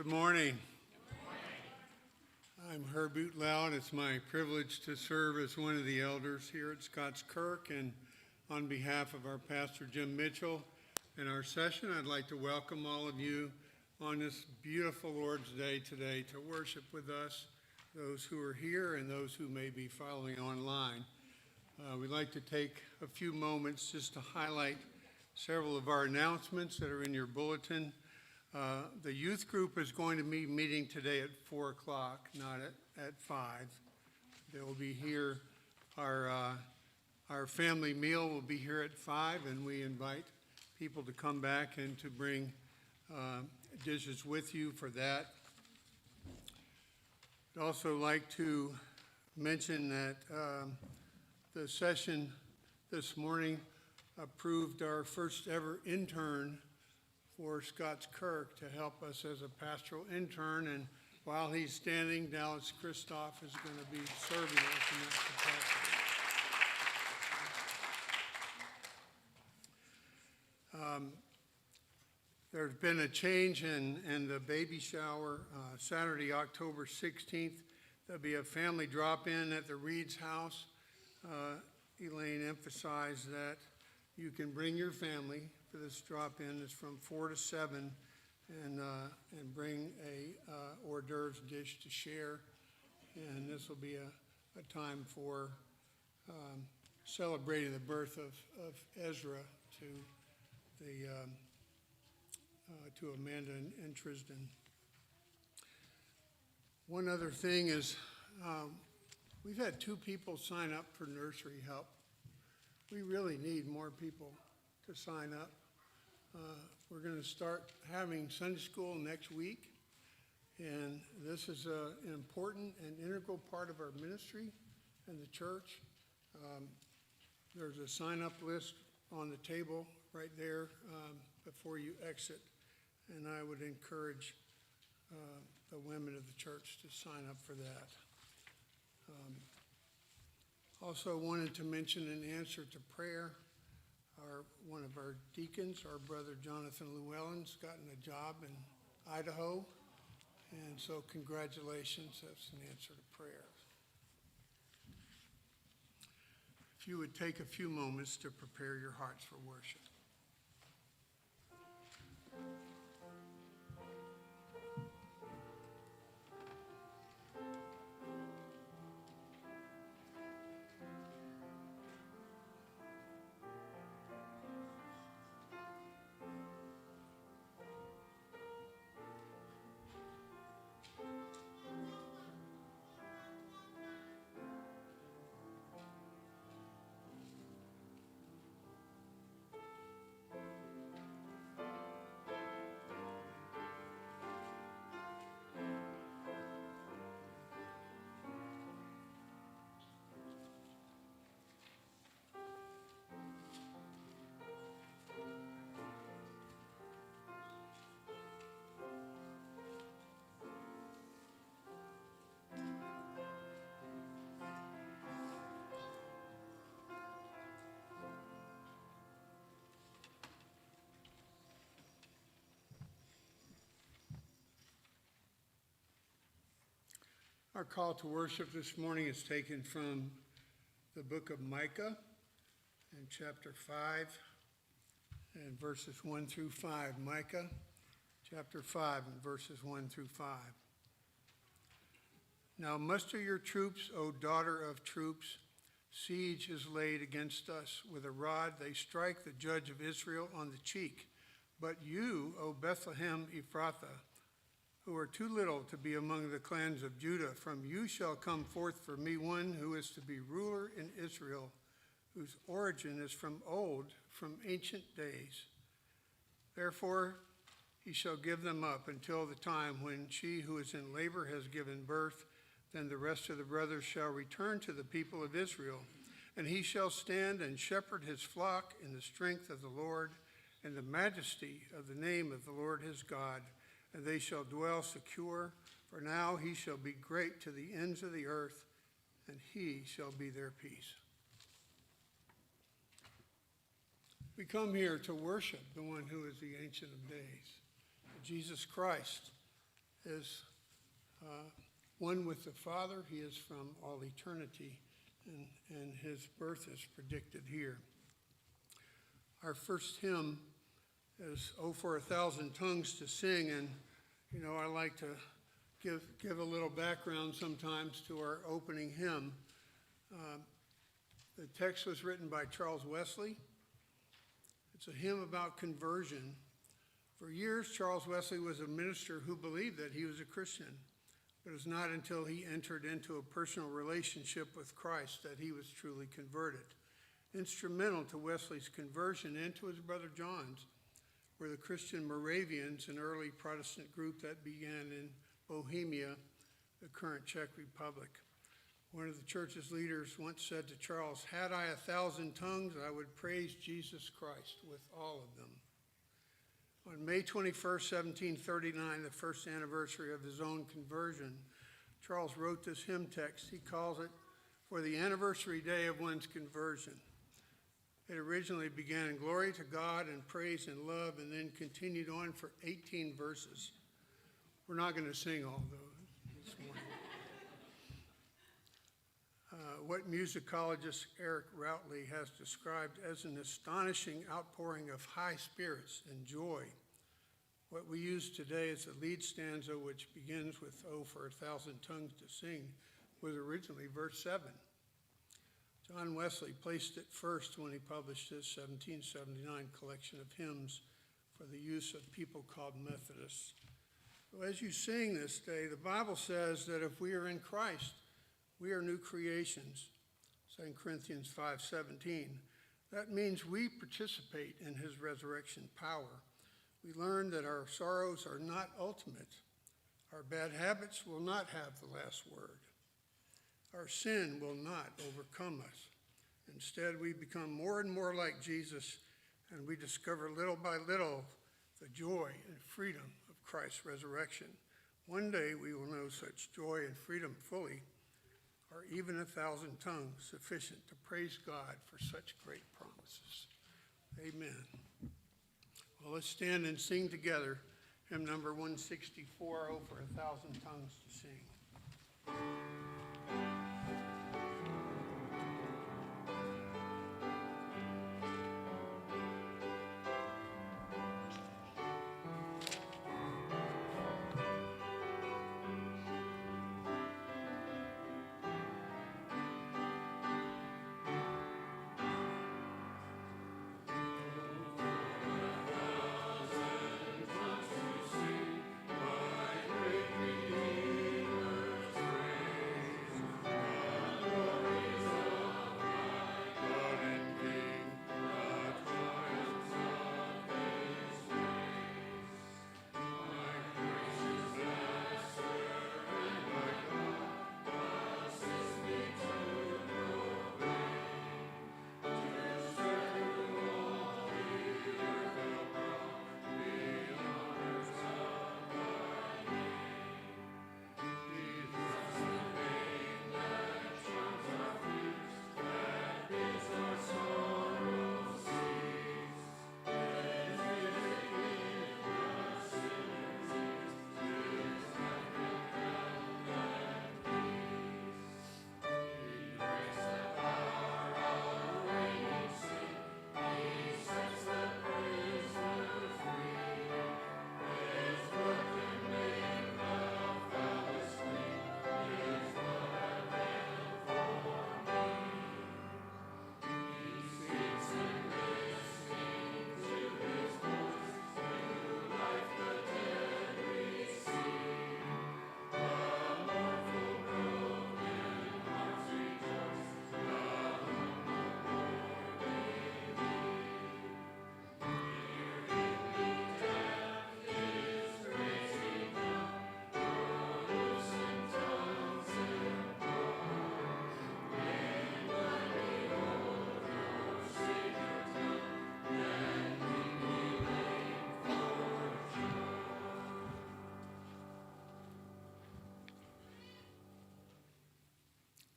Good morning. I'm Herbert Loud. It's my privilege to serve as one of the elders here at Scots Kirk, and on behalf of our pastor Jim Mitchell and our session, I'd like to welcome all of you on this beautiful Lord's Day today to worship with us, those who are here and those who may be following online. We'd like to take a few moments just to highlight several of our announcements that are in your bulletin. The youth group is going to be meeting today at 4 o'clock, not at 5. They will be here. Our family meal will be here at 5, and we invite people to come back and to bring dishes with you for that. I'd also like to mention that the session this morning approved our first ever intern for Scots Kirk to help us as a pastoral intern, and while he's standing, Dallas Christoph is going to be serving us in that capacity. There's been a change in the baby shower. Saturday, October 16th, there'll be a family drop-in at the Reed's house. Elaine emphasized that you can bring your family for this drop-in. It's from 4 to 7, and bring a hors d'oeuvres dish to share. And this will be a time for celebrating the birth of Ezra to Amanda and Tristan. One other thing is we've had 2 people sign up for nursery help. We really need more people to sign up. We're going to start having Sunday school next week, and this is an important and integral part of our ministry and the church. There's a sign-up list on the table right there before you exit, and I would encourage the women of the church to sign up for that. Also wanted to mention in answer to prayer, one of our deacons, our brother Jonathan Llewellyn's gotten a job in Idaho, and so congratulations, that's an answer to prayer. If you would take a few moments to prepare your hearts for worship. Our call to worship this morning is taken from the book of Micah in chapter 5 and verses 1 through 5. Micah chapter 5 and verses 1 through 5. Now muster your troops, O daughter of troops. Siege is laid against us. With a rod they strike the judge of Israel on the cheek. But you, O Bethlehem Ephrathah, who are too little to be among the clans of Judah, from you shall come forth for me one who is to be ruler in Israel, whose origin is from old, from ancient days. Therefore he shall give them up until the time when she who is in labor has given birth. Then the rest of the brothers shall return to the people of Israel, and he shall stand and shepherd his flock in the strength of the Lord and the majesty of the name of the Lord his God. And they shall dwell secure, for now he shall be great to the ends of the earth, and he shall be their peace. We come here to worship the one who is the Ancient of Days, Jesus Christ. is one with the Father. He is from all eternity, and his birth is predicted here. Our first hymn is "Oh, for a Thousand Tongues to Sing," and I like to give a little background sometimes to our opening hymn. The text was written by Charles Wesley. It's a hymn about conversion. For years, Charles Wesley was a minister who believed that he was a Christian, but it was not until he entered into a personal relationship with Christ that he was truly converted. Instrumental to Wesley's conversion and to his brother John's were the Christian Moravians, an early Protestant group that began in Bohemia, the current Czech Republic. One of the church's leaders once said to Charles, "Had I 1,000 tongues, I would praise Jesus Christ with all of them." On May 21st, 1739, the first anniversary of his own conversion, Charles wrote this hymn text. He calls it "For the Anniversary Day of One's Conversion." It originally began in glory to God and praise and love, and then continued on for 18 verses. We're not going to sing all those this morning. What musicologist Eric Routley has described as an astonishing outpouring of high spirits and joy. What we use today as the lead stanza, which begins with "Oh, for a Thousand Tongues to Sing," was originally verse 7. John Wesley placed it first when he published his 1779 collection of hymns for the use of people called Methodists. So as you sing this day, the Bible says that if we are in Christ, we are new creations, 2 Corinthians 5:17. That means we participate in his resurrection power. We learn that our sorrows are not ultimate. Our bad habits will not have the last word. Our sin will not overcome us. Instead, we become more and more like Jesus, and we discover little by little the joy and freedom of Christ's resurrection. One day we will know such joy and freedom fully. Are even 1,000 tongues sufficient to praise God for such great promises? Amen. Well, let's stand and sing together hymn number 164, "Oh, for a Thousand Tongues to Sing."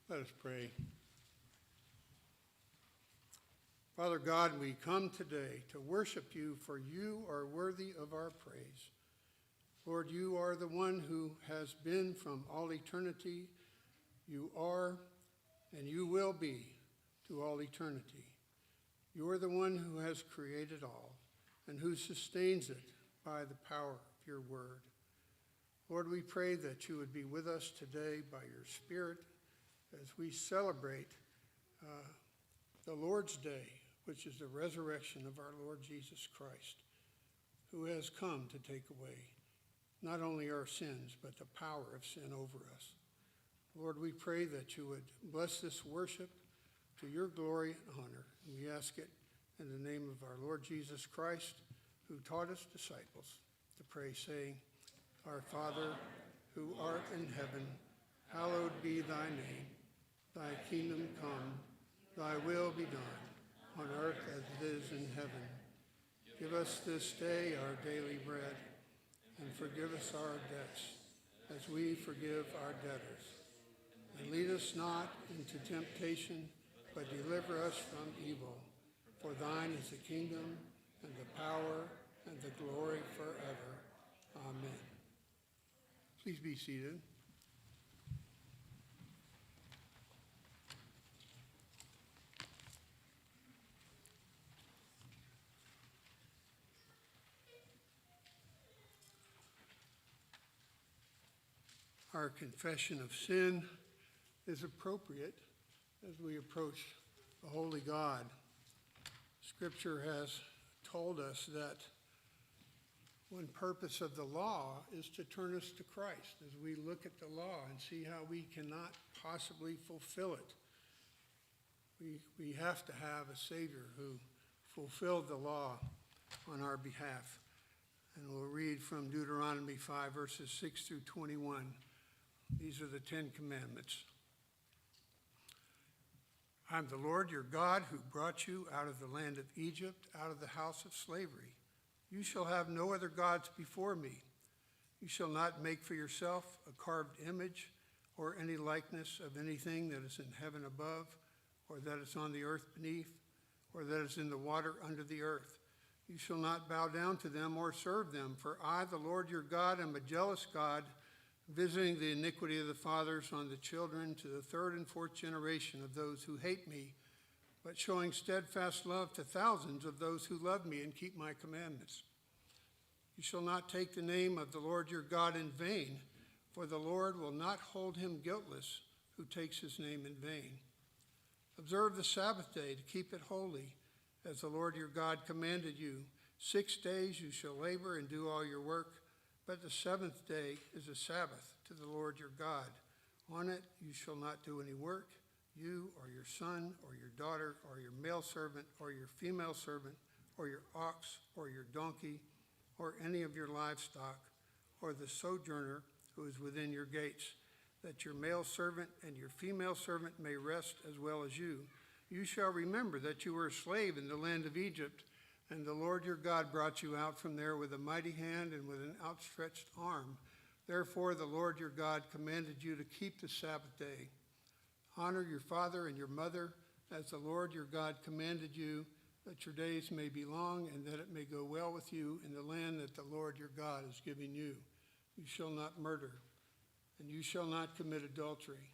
Let us pray. Father God, we come today to worship you, for you are worthy of our praise. Lord, you are the one who has been from all eternity. You are and you will be to all eternity. You are the one who has created all and who sustains it by the power of your word. Lord, we pray that you would be with us today by your Spirit as we celebrate the Lord's Day, which is the resurrection of our Lord Jesus Christ, who has come to take away not only our sins, but the power of sin over us. Lord, we pray that you would bless this worship to your glory and honor. And we ask it in the name of our Lord Jesus Christ, who taught his disciples to pray, saying, Our Father, who art in heaven, hallowed be thy name. Thy kingdom come, thy will be done, on earth as it is in heaven. Give us this day our daily bread, and forgive us our debts, as we forgive our debtors. And lead us not into temptation, but deliver us from evil. For thine is the kingdom, and the power, and the glory forever. Amen. Please be seated. Our confession of sin is appropriate as we approach the holy God. Scripture has told us that one purpose of the law is to turn us to Christ as we look at the law and see how we cannot possibly fulfill it. We have to have a Savior who fulfilled the law on our behalf. And we'll read from Deuteronomy 5, verses 6 through 21. These are the 10 Commandments. I'm the Lord your God who brought you out of the land of Egypt, out of the house of slavery. You shall have no other gods before me. You shall not make for yourself a carved image or any likeness of anything that is in heaven above, or that is on the earth beneath, or that is in the water under the earth. You shall not bow down to them or serve them, for I, the Lord your God, am a jealous God, visiting the iniquity of the fathers on the children to the third and fourth generation of those who hate me, but showing steadfast love to thousands of those who love me and keep my commandments. You shall not take the name of the Lord your God in vain, for the Lord will not hold him guiltless who takes his name in vain. Observe the Sabbath day to keep it holy, as the Lord your God commanded you. 6 days you shall labor and do all your work, but the seventh day is a Sabbath to the Lord your God. On it you shall not do any work, you or your son or your daughter or your male servant or your female servant or your ox or your donkey or any of your livestock or the sojourner who is within your gates, that your male servant and your female servant may rest as well as you. You shall remember that you were a slave in the land of Egypt, and the Lord your God brought you out from there with a mighty hand and with an outstretched arm. Therefore the Lord your God commanded you to keep the Sabbath day. Honor your father and your mother, as the Lord your God commanded you, that your days may be long and that it may go well with you in the land that the Lord your God is giving you. You shall not murder, and you shall not commit adultery,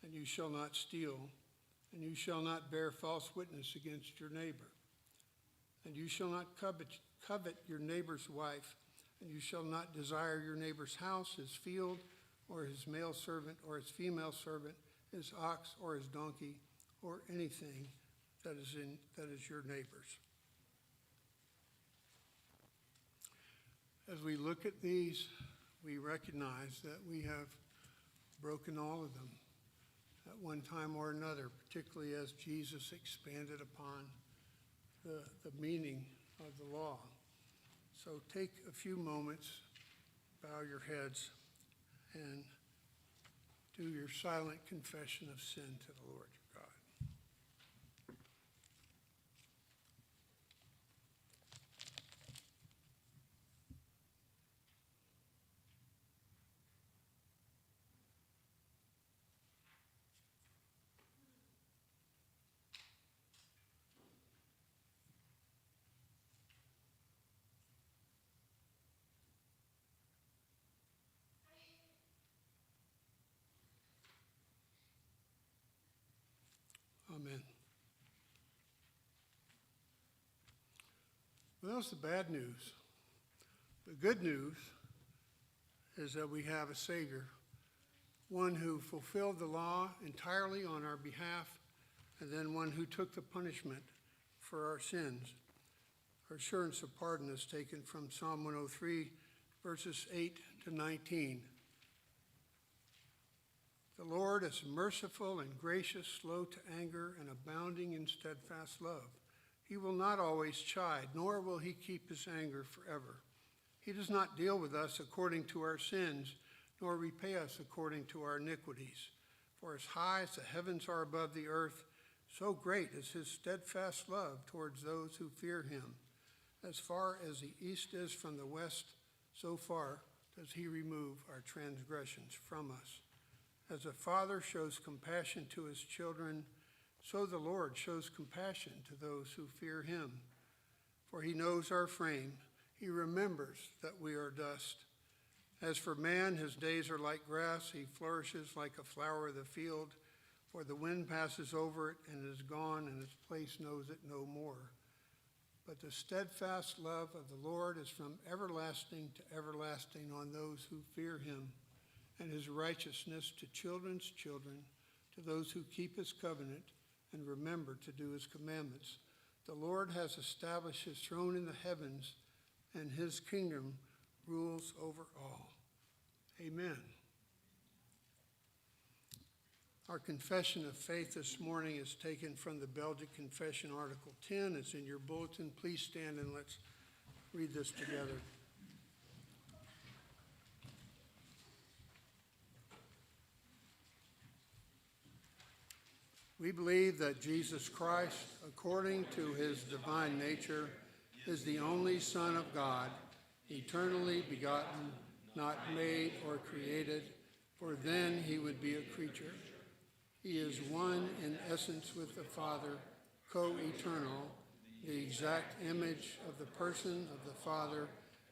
and you shall not steal, and you shall not bear false witness against your neighbor. And you shall not covet your neighbor's wife, and you shall not desire your neighbor's house, his field, or his male servant, or his female servant, his ox, or his donkey, or anything that is your neighbor's. As we look at these, we recognize that we have broken all of them at one time or another, particularly as Jesus expanded upon the meaning of the law. So take a few moments, bow your heads, and do your silent confession of sin to the Lord your God. Amen. Well, that's the bad news. The good news is that we have a Savior, one who fulfilled the law entirely on our behalf, and then one who took the punishment for our sins. Our assurance of pardon is taken from Psalm 103, verses 8 to 19. The Lord is merciful and gracious, slow to anger, and abounding in steadfast love. He will not always chide, nor will he keep his anger forever. He does not deal with us according to our sins, nor repay us according to our iniquities. For as high as the heavens are above the earth, so great is his steadfast love towards those who fear him. As far as the east is from the west, so far does he remove our transgressions from us. As a father shows compassion to his children, so the Lord shows compassion to those who fear him. For he knows our frame. He remembers that we are dust. As for man, his days are like grass. He flourishes like a flower of the field. For the wind passes over it and is gone, and its place knows it no more. But the steadfast love of the Lord is from everlasting to everlasting on those who fear him, and his righteousness to children's children, to those who keep his covenant and remember to do his commandments. The Lord has established his throne in the heavens, and his kingdom rules over all. Amen. Our confession of faith this morning is taken from the Belgic Confession, Article 10. It's in your bulletin. Please stand and let's read this together. We believe that Jesus Christ, according to his divine nature, is the only Son of God, eternally begotten, not made or created, for then he would be a creature. He is one in essence with the Father, co-eternal, the exact image of the person of the Father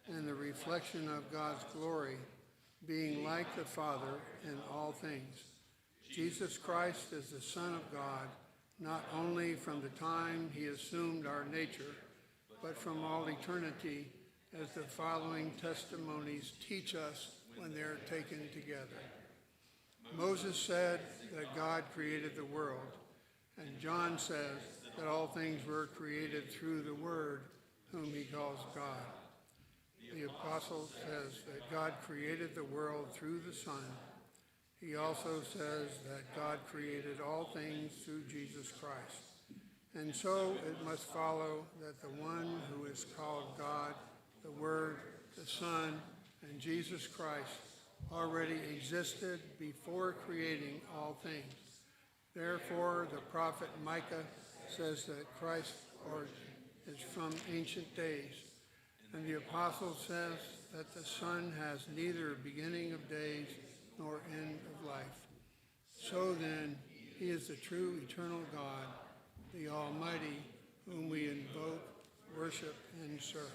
and the reflection of God's glory, being like the Father in all things. Jesus Christ is the Son of God, not only from the time he assumed our nature, but from all eternity, as the following testimonies teach us when they are taken together. Moses said that God created the world, and John says that all things were created through the Word, whom he calls God. The apostle says that God created the world through the Son. He also says that God created all things through Jesus Christ. And so it must follow that the one who is called God, the Word, the Son, and Jesus Christ already existed before creating all things. Therefore, the prophet Micah says that Christ's origin is from ancient days. And the apostle says that the Son has neither beginning of days nor end of life. So then, he is the true eternal God, the Almighty, whom we invoke, worship, and serve.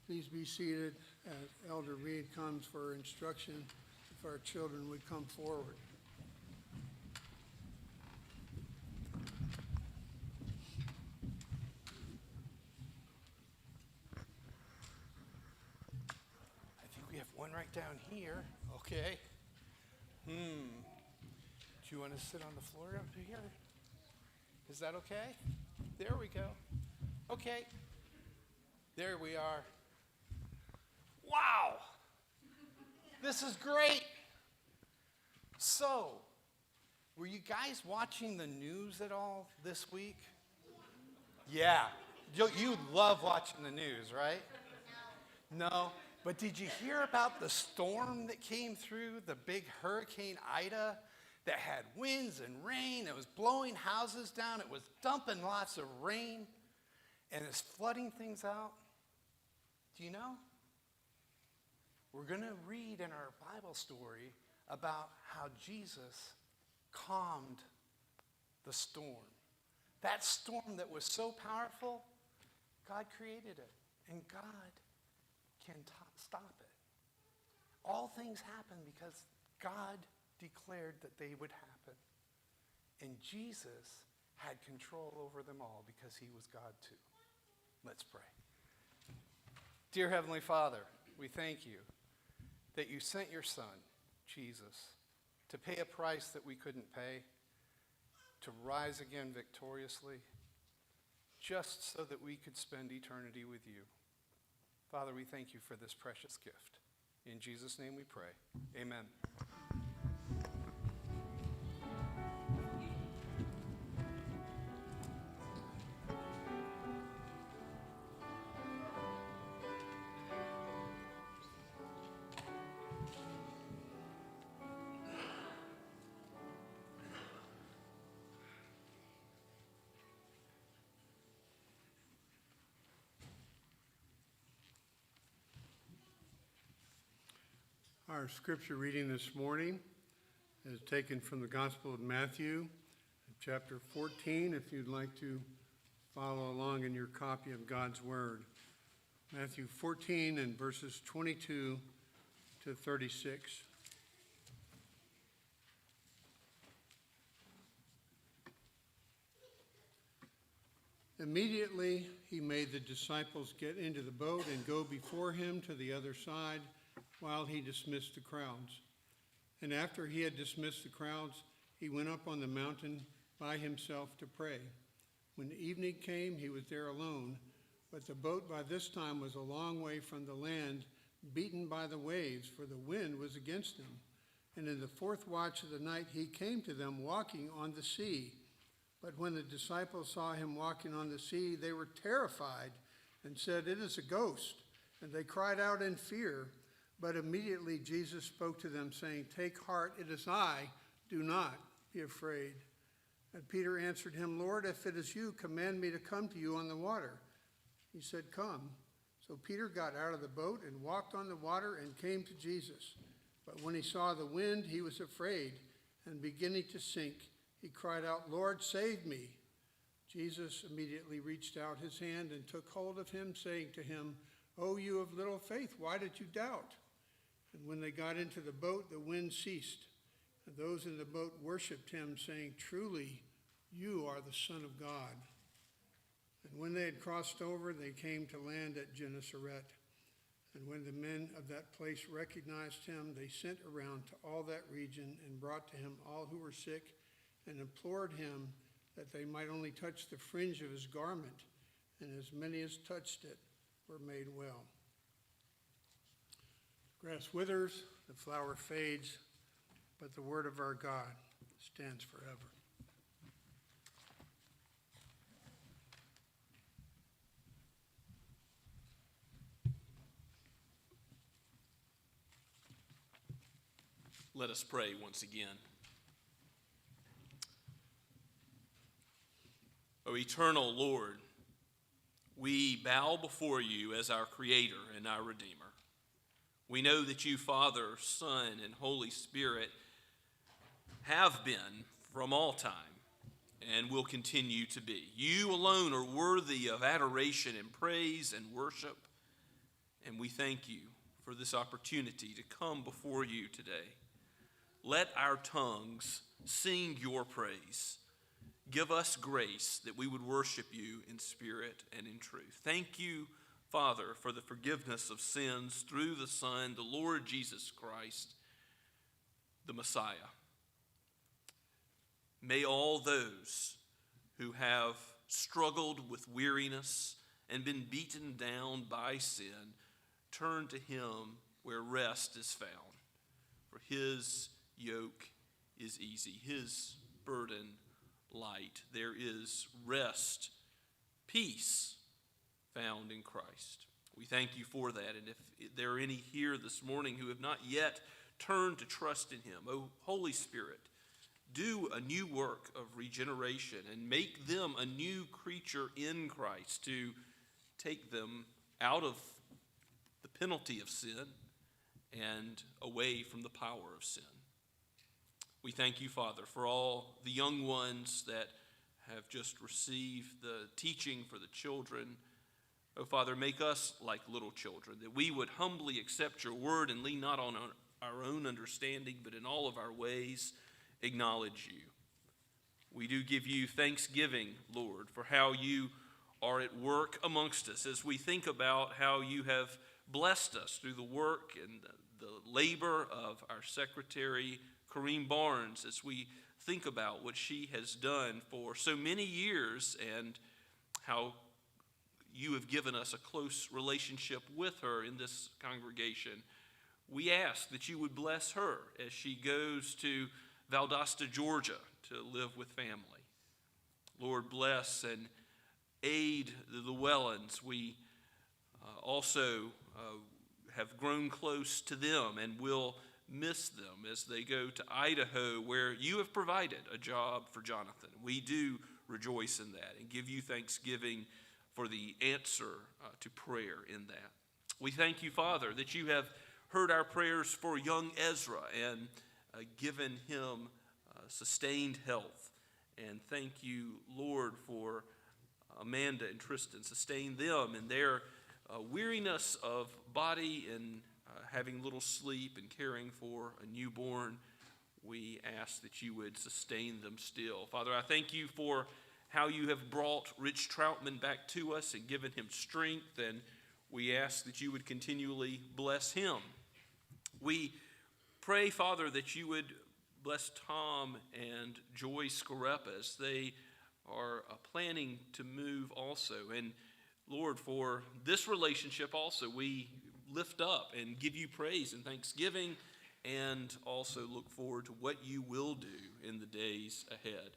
Please be seated as Elder Reed comes for instruction. If our children would come forward. I think we have one right down here. Okay. Do you want to sit on the floor up here? Is that okay? There we go. Okay. There we are. Wow. This is great. So, were you guys watching the news at all this week? Yeah. You love watching the news, right? No. But did you hear about the storm that came through, the big Hurricane Ida that had winds and rain? It was blowing houses down. It was dumping lots of rain, and it's flooding things out. Do you know? We're going to read in our Bible story about how Jesus calmed the storm. That storm that was so powerful, God created it, and God can stop it. All things happen because God declared that they would happen. And Jesus had control over them all because he was God too. Let's pray. Dear Heavenly Father, we thank you that you sent your Son, Jesus, to pay a price that we couldn't pay, to rise again victoriously, just so that we could spend eternity with you. Father, we thank you for this precious gift. In Jesus' name we pray. Amen. Our scripture reading this morning is taken from the Gospel of Matthew, chapter 14, if you'd like to follow along in your copy of God's Word. Matthew 14 and verses 22 to 36. Immediately he made the disciples get into the boat and go before him to the other side, while he dismissed the crowds. And after he had dismissed the crowds, he went up on the mountain by himself to pray. When evening came, he was there alone, but the boat by this time was a long way from the land, beaten by the waves, for the wind was against them. And in the fourth watch of the night he came to them walking on the sea. But when the disciples saw him walking on the sea, they were terrified and said, "It is a ghost." And they cried out in fear. But immediately Jesus spoke to them, saying, "Take heart, it is I, do not be afraid." And Peter answered him, "Lord, if it is you, command me to come to you on the water." He said, "Come." So Peter got out of the boat and walked on the water and came to Jesus. But when he saw the wind, he was afraid, and beginning to sink, he cried out, "Lord, save me." Jesus immediately reached out his hand and took hold of him, saying to him, "O you of little faith, why did you doubt?" And when they got into the boat, the wind ceased, and those in the boat worshipped him, saying, "Truly, you are the Son of God." And when they had crossed over, they came to land at Gennesaret. And when the men of that place recognized him, they sent around to all that region and brought to him all who were sick and implored him that they might only touch the fringe of his garment. And as many as touched it were made well. Grass withers, the flower fades, but the word of our God stands forever. Let us pray once again. O eternal Lord, we bow before you as our Creator and our Redeemer. We know that you, Father, Son, and Holy Spirit, have been from all time and will continue to be. You alone are worthy of adoration and praise and worship, and we thank you for this opportunity to come before you today. Let our tongues sing your praise. Give us grace that we would worship you in spirit and in truth. Thank you, Father, for the forgiveness of sins through the Son, the Lord Jesus Christ, the Messiah. May all those who have struggled with weariness and been beaten down by sin turn to him where rest is found. For his yoke is easy, his burden light. There is rest, peace found in Christ. We thank you for that. And if there are any here this morning who have not yet turned to trust in him, oh, Holy Spirit, do a new work of regeneration and make them a new creature in Christ to take them out of the penalty of sin and away from the power of sin. We thank you, Father, for all the young ones that have just received the teaching for the children. Oh, Father, make us like little children, that we would humbly accept your word and lean not on our own understanding, but in all of our ways acknowledge you. We do give you thanksgiving, Lord, for how you are at work amongst us as we think about how you have blessed us through the work and the labor of our secretary, Kareem Barnes, as we think about what she has done for so many years and how you have given us a close relationship with her in this congregation. We ask that you would bless her as she goes to Valdosta, Georgia, to live with family. Lord, bless and aid the Llewellyns. We also have grown close to them and will miss them as they go to Idaho, where you have provided a job for Jonathan. We do rejoice in that and give you thanksgiving for the answer to prayer in that. We thank you, Father, that you have heard our prayers for young Ezra and given him sustained health. And thank you, Lord, for Amanda and Tristan. Sustain them in their weariness of body and having little sleep and caring for a newborn. We ask that you would sustain them still. Father, I thank you for how you have brought Rich Troutman back to us and given him strength, and we ask that you would continually bless him. We pray, Father, that you would bless Tom and Joy Scarepa as they are planning to move also. And Lord, for this relationship also, we lift up and give you praise and thanksgiving and also look forward to what you will do in the days ahead.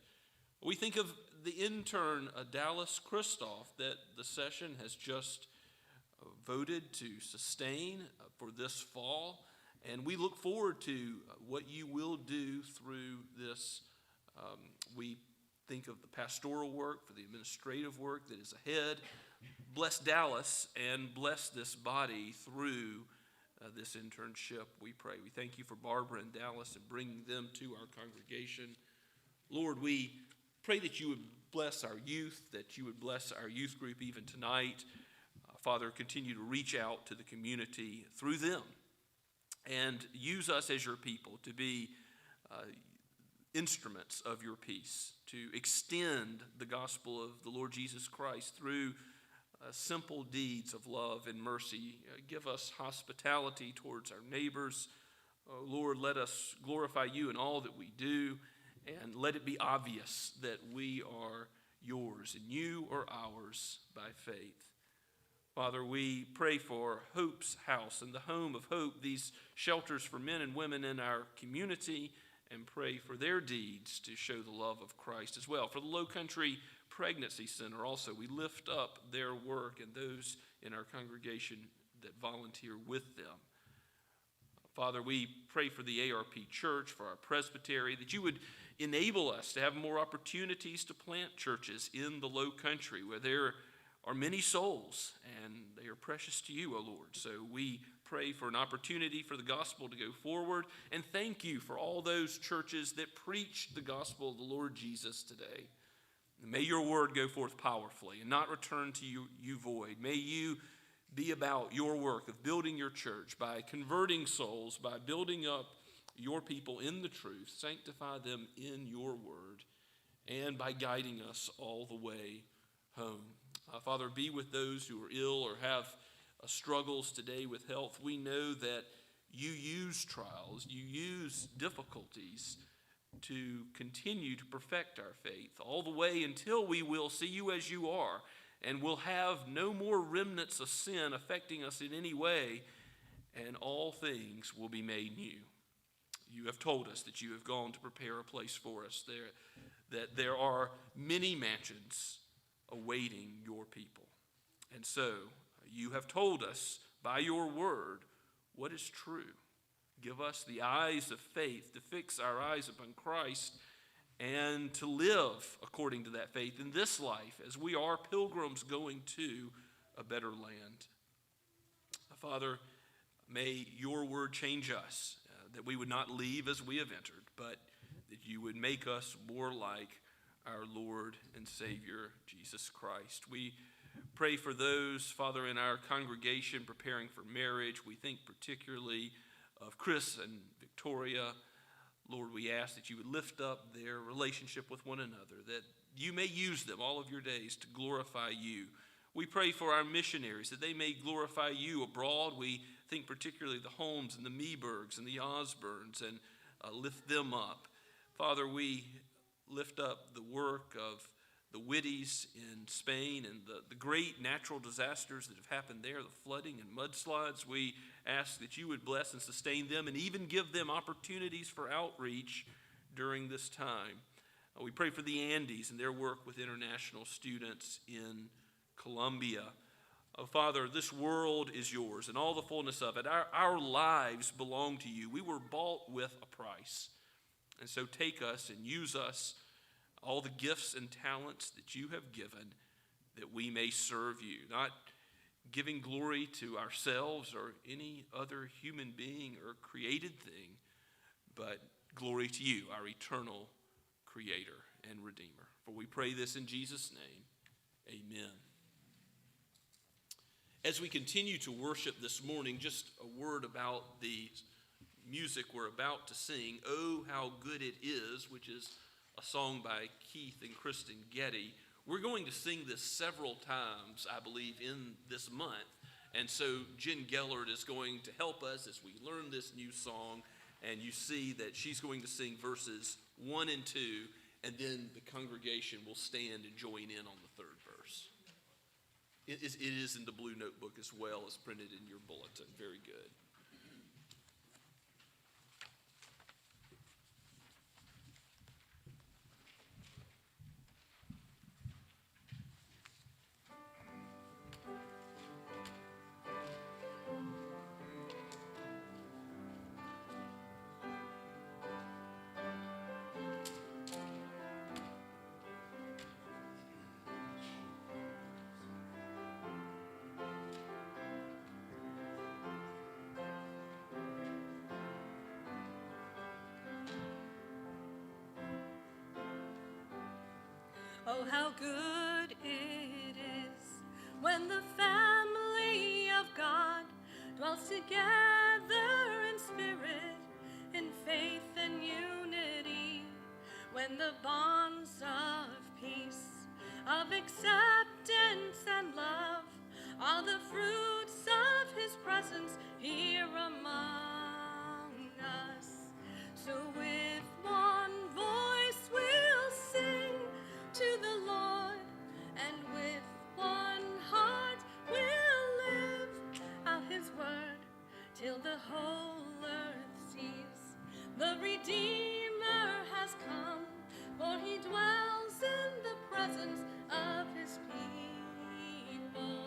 We think of the intern, Dallas Kristoff, that the session has just voted to sustain for this fall. And we look forward to what you will do through this. We think of the pastoral work, for the administrative work that is ahead. Bless Dallas and bless this body through this internship, we pray. We thank you for Barbara and Dallas and bringing them to our congregation. Lord, we pray that you would bless our youth, that you would bless our youth group even tonight. Father, continue to reach out to the community through them. And use us as your people to be instruments of your peace, to extend the gospel of the Lord Jesus Christ through simple deeds of love and mercy. Give us hospitality towards our neighbors. Lord, let us glorify you in all that we do, and let it be obvious that we are yours and you are ours by faith. Father, we pray for Hope's House and the Home of Hope, these shelters for men and women in our community, and pray for their deeds to show the love of Christ as well. For the Low Country Pregnancy Center also, we lift up their work and those in our congregation that volunteer with them. Father, we pray for the ARP Church, for our presbytery, that you would enable us to have more opportunities to plant churches in the Low Country where there are many souls, and they are precious to you, O Lord. So we pray for an opportunity for the gospel to go forward, and thank you for all those churches that preach the gospel of the Lord Jesus today. And may your word go forth powerfully and not return to you void. May you be about your work of building your church by converting souls, by building up your people in the truth, sanctify them in your word, and by guiding us all the way home. Father, be with those who are ill or have struggles today with health. We know that you use trials, you use difficulties to continue to perfect our faith all the way until we will see you as you are, and will have no more remnants of sin affecting us in any way, and all things will be made new. You have told us that you have gone to prepare a place for us there, that there are many mansions awaiting your people. And so you have told us by your word what is true. Give us the eyes of faith to fix our eyes upon Christ and to live according to that faith in this life as we are pilgrims going to a better land. Father, may your word change us, that we would not leave as we have entered, but that you would make us more like our Lord and Savior, Jesus Christ. We pray for those, Father, in our congregation preparing for marriage. We think particularly of Chris and Victoria. Lord, we ask that you would lift up their relationship with one another, that you may use them all of your days to glorify you. We pray for our missionaries, that they may glorify you abroad. We think particularly the Holmes and the Meebergs and the Osborns, and lift them up. Father, we lift up the work of the Whitties in Spain and the great natural disasters that have happened there, the flooding and mudslides. We ask that you would bless and sustain them and even give them opportunities for outreach during this time. We pray for the Andes and their work with international students in Colombia. Oh, Father, this world is yours and all the fullness of it. Our lives belong to you. We were bought with a price. And so take us and use us, all the gifts and talents that you have given, that we may serve you, not giving glory to ourselves or any other human being or created thing, but glory to you, our eternal Creator and Redeemer. For we pray this in Jesus' name, amen. As we continue to worship this morning, just a word about the music we're about to sing, "Oh, How Good It Is," which is a song by Keith and Kristen Getty. We're going to sing this several times, I believe, in this month. And so Jen Gellert is going to help us as we learn this new song. And you see that she's going to sing verses 1 and 2, and then the congregation will stand and join in on the third verse. It is in the blue notebook as well as printed in your bulletin. Very good. Oh, how good it is when the family of God dwells together in spirit, in faith and unity, when the bonds of peace, of acceptance and love are the fruits of his presence here among us. So with one voice we'll sing to the Lord, and with one heart we'll live out his word till the whole earth sees the Redeemer has come, for he dwells in the presence of his people.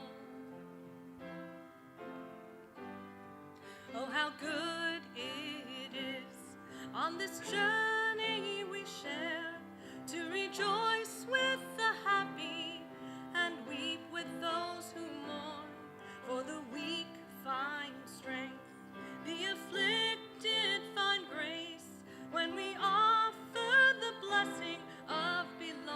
Oh, how good it is on this journey we share to rejoice with the happy and weep with those who mourn. For the weak find strength, the afflicted find grace when we offer the blessing of belonging.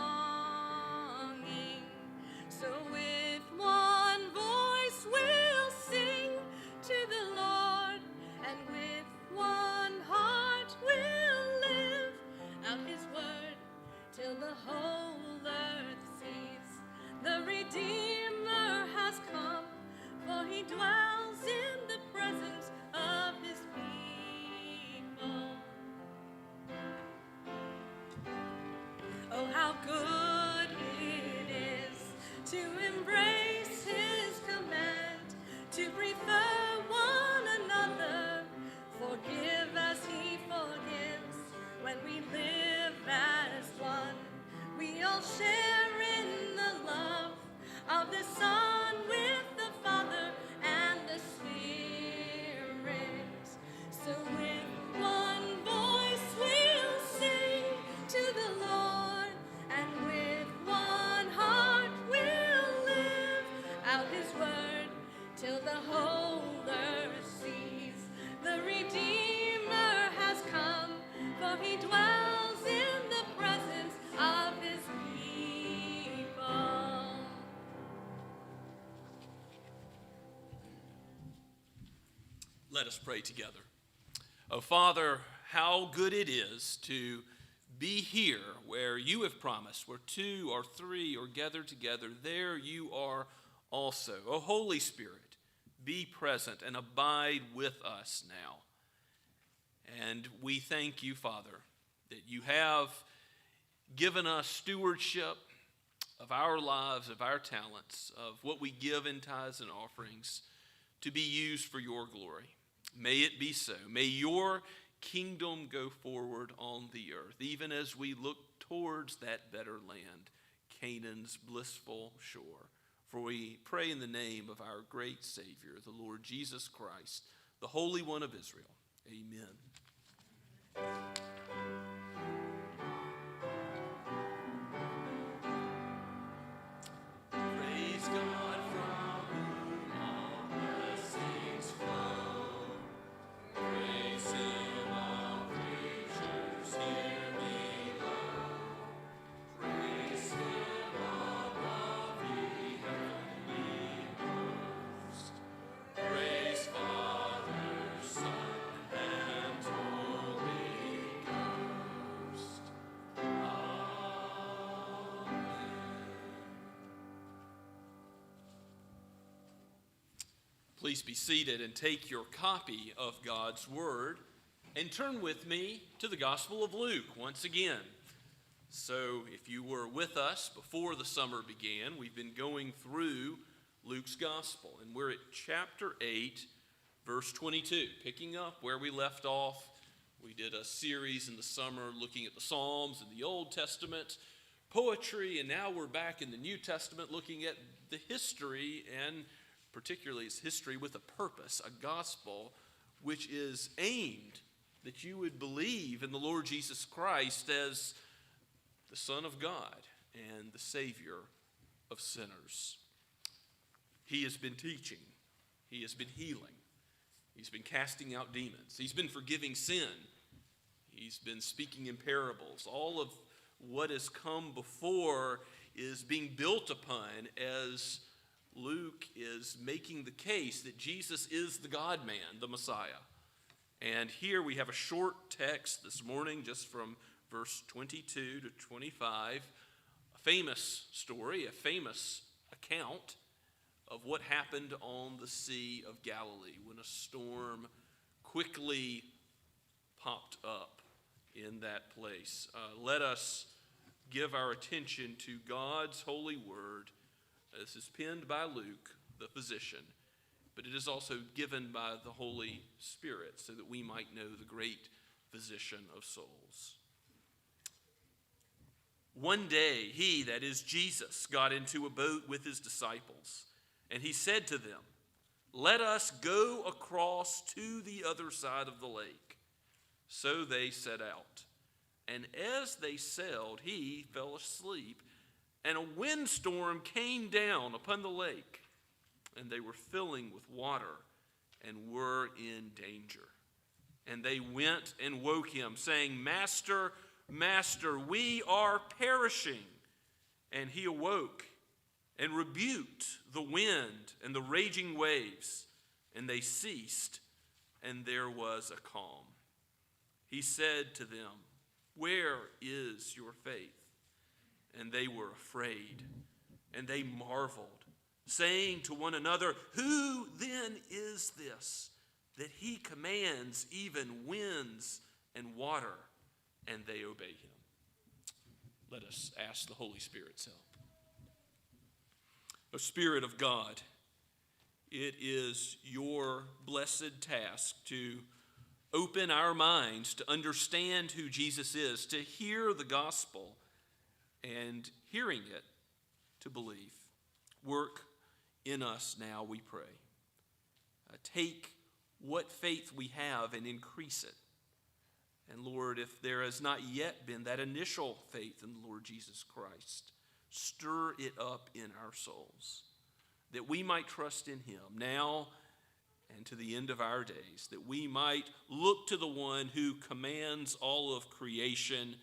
So with one voice we'll sing to the Lord, and with one heart we'll live out his word till the whole earth sees the Redeemer has come, for he dwells in the presence of his people. Oh, how good it is to embrace his command, to prefer one another, forgive as he forgives. When we live as one, we all share in the love of the Son with the Father and the Spirit. So with one voice we'll sing to the Lord, and with one heart we'll live out his word till the whole earth sees the Redeemer has come, for he dwells in the presence of his people. Let us pray together. Oh, Father, how good it is to be here where you have promised, where two or three are gathered together, there you are also. O Holy Spirit, be present and abide with us now. And we thank you, Father, that you have given us stewardship of our lives, of our talents, of what we give in tithes and offerings to be used for your glory. May it be so. May your kingdom go forward on the earth, even as we look towards that better land, Canaan's blissful shore. For we pray in the name of our great Savior, the Lord Jesus Christ, the Holy One of Israel. Amen. Praise God from whom all blessings flow. Praise Him, all creatures here below. Praise Him above the heavenly host. Praise Father, Son, and Holy Ghost. Amen. Please be seated and take your copy of God's Word and turn with me to the Gospel of Luke once again. So if you were with us before the summer began, we've been going through Luke's Gospel, and we're at chapter 8, verse 22, picking up where we left off. We did a series in the summer looking at the Psalms and the Old Testament, poetry, and now we're back in the New Testament looking at the history, and particularly its history with a purpose, a gospel which is aimed that you would believe in the Lord Jesus Christ as the Son of God and the Savior of sinners. He has been teaching. He has been healing. He's been casting out demons. He's been forgiving sin. He's been speaking in parables. All of what has come before is being built upon as Luke is making the case that Jesus is the God-man, the Messiah. And here we have a short text this morning just from verse 22 to 25, a famous story, a famous account of what happened on the Sea of Galilee when a storm quickly popped up in that place. Let us give our attention to God's holy word. This is penned by Luke, the physician, but it is also given by the Holy Spirit so that we might know the great physician of souls. One day, he, that is Jesus, got into a boat with his disciples, and he said to them, "Let us go across to the other side of the lake." So they set out. And as they sailed, he fell asleep, and a windstorm came down upon the lake, and they were filling with water and were in danger. And they went and woke him, saying, "Master, Master, we are perishing." And he awoke and rebuked the wind and the raging waves, and they ceased, and there was a calm. He said to them, "Where is your faith?" And they were afraid, and they marveled, saying to one another, "Who then is this, that he commands even winds and water, and they obey him?" Let us ask the Holy Spirit's help. O Spirit of God, it is your blessed task to open our minds to understand who Jesus is, to hear the gospel, and hearing it, to believe. Work in us now, we pray. Take what faith we have and increase it. And Lord, if there has not yet been that initial faith in the Lord Jesus Christ, stir it up in our souls, that we might trust in him now and to the end of our days, that we might look to the one who commands all of creation,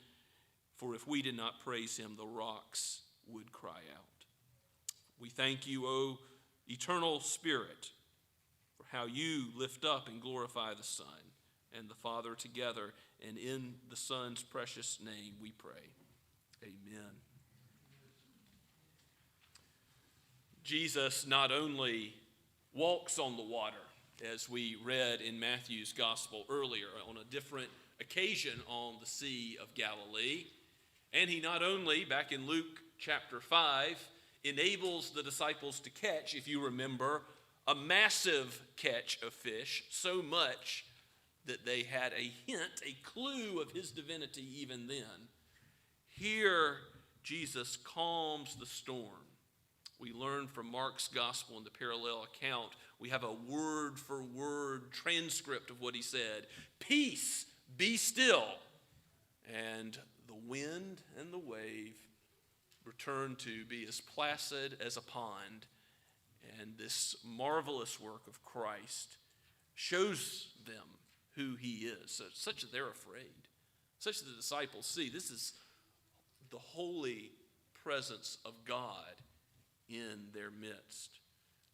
for if we did not praise him, the rocks would cry out. We thank you, O eternal Spirit, for how you lift up and glorify the Son and the Father together, and in the Son's precious name we pray. Amen. Jesus not only walks on the water, as we read in Matthew's gospel earlier, on a different occasion on the Sea of Galilee, and he not only, back in Luke chapter 5, enables the disciples to catch, if you remember, a massive catch of fish, so much that they had a hint, a clue of his divinity even then. Here, Jesus calms the storm. We learn from Mark's gospel in the parallel account, we have a word-for-word transcript of what he said. Peace, be still. And the wind and the wave return to be as placid as a pond. And this marvelous work of Christ shows them who he is, such that they're afraid, such that the disciples see this is the holy presence of God in their midst.